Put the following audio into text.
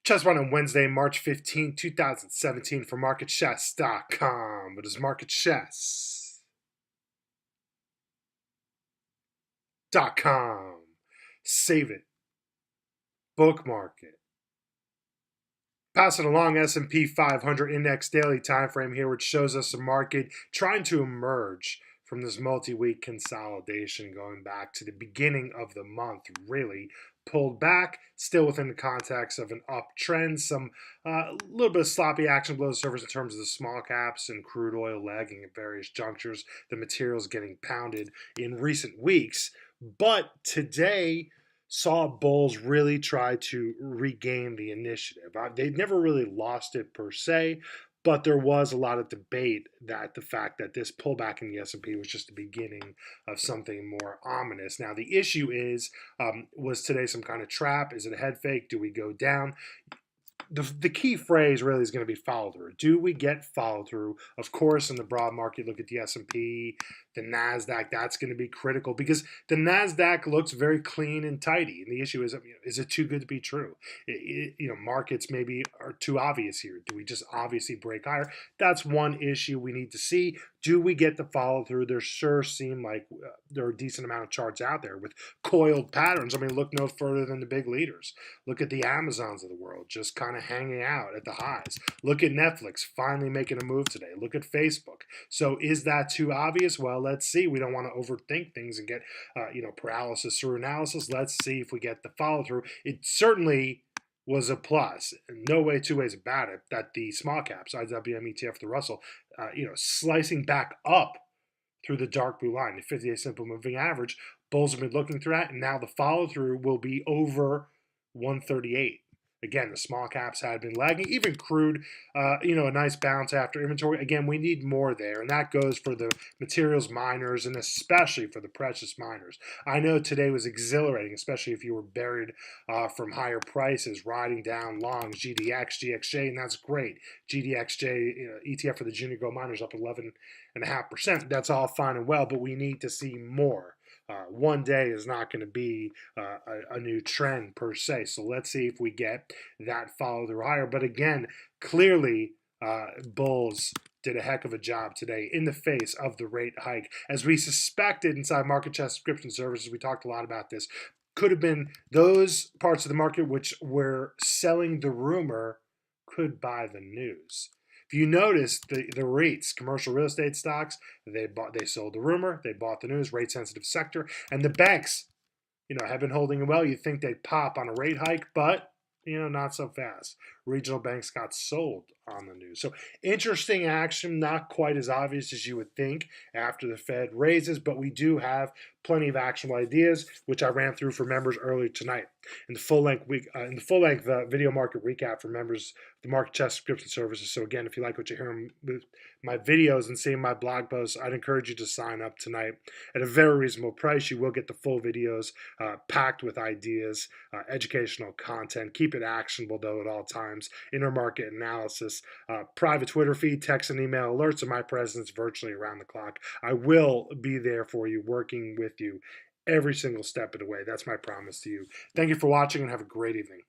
Chess Run on Wednesday, March 15, 2017 for MarketChess.com. What is MarketChess.com? Save it. Bookmark it. Passing along S&P 500 index daily time frame here, which shows us the market trying to emerge from this multi-week consolidation going back to the beginning of the month, really pulled back, still within the context of an uptrend. Some little bit of sloppy action below the surface in terms of the small caps and crude oil lagging at various junctures. The materials getting pounded in recent weeks, but today saw bulls really try to regain the initiative. They never really lost it per se, but there was a lot of debate that the fact that this pullback in the S&P was just the beginning of something more ominous. Now, the issue is, was today some kind of trap? Is it a head fake? Do we go down? The key phrase really is going to be follow through. Do we get follow through? Of course, in the broad market, look at the S&P, the NASDAQ. That's going to be critical because the NASDAQ looks very clean and tidy. And the issue is it too good to be true? Markets maybe are too obvious here. Do we just obviously break higher? That's one issue we need to see. Do we get the follow through? There sure seem like there are a decent amount of charts out there with coiled patterns. I mean, look no further than the big leaders. Look at the Amazons of the world just kind of hanging out at the highs. Look at Netflix finally making a move today. Look at Facebook. So is that too obvious? Well, let's see. We don't want to overthink things and get paralysis through analysis. Let's see if we get the follow through. It certainly was a plus. No way, two ways about it, that the small caps, IWM ETF, the Russell, slicing back up through the dark blue line, the 50-day simple moving average. Bulls have been looking through that, and now the follow through will be over 138. Again, the small caps had been lagging. Even crude, a nice bounce after inventory. Again, we need more there, and that goes for the materials miners and especially for the precious miners. I know today was exhilarating, especially if you were buried from higher prices, riding down longs, GDX, GXJ, and that's great. GDXJ ETF for the junior gold miners up 11.5%. That's all fine and well, but we need to see more. One day is not going to be a new trend per se. So let's see if we get that follow through higher. But again, clearly, bulls did a heck of a job today in the face of the rate hike. As we suspected inside Market Chess Subscription Services, we talked a lot about this, could have been those parts of the market which were selling the rumor could buy the news. If you notice the REITs, commercial real estate stocks, they sold the rumor, they bought the news, rate sensitive sector, and the banks, have been holding well. You think they'd pop on a rate hike, but not so fast. Regional banks got sold on the news. So interesting action, not quite as obvious as you would think after the Fed raises, but we do have plenty of actionable ideas, which I ran through for members earlier tonight. In the full-length video market recap for members of the Market Chess Subscription Services. So again, if you like what you're hearing with my videos and seeing my blog posts, I'd encourage you to sign up tonight at a very reasonable price. You will get the full videos packed with ideas, educational content. Keep it actionable, though, at all times. Intermarket analysis, private Twitter feed, text and email alerts, and my presence virtually around the clock. I will be there for you, working with you every single step of the way. That's my promise to you. Thank you for watching and have a great evening.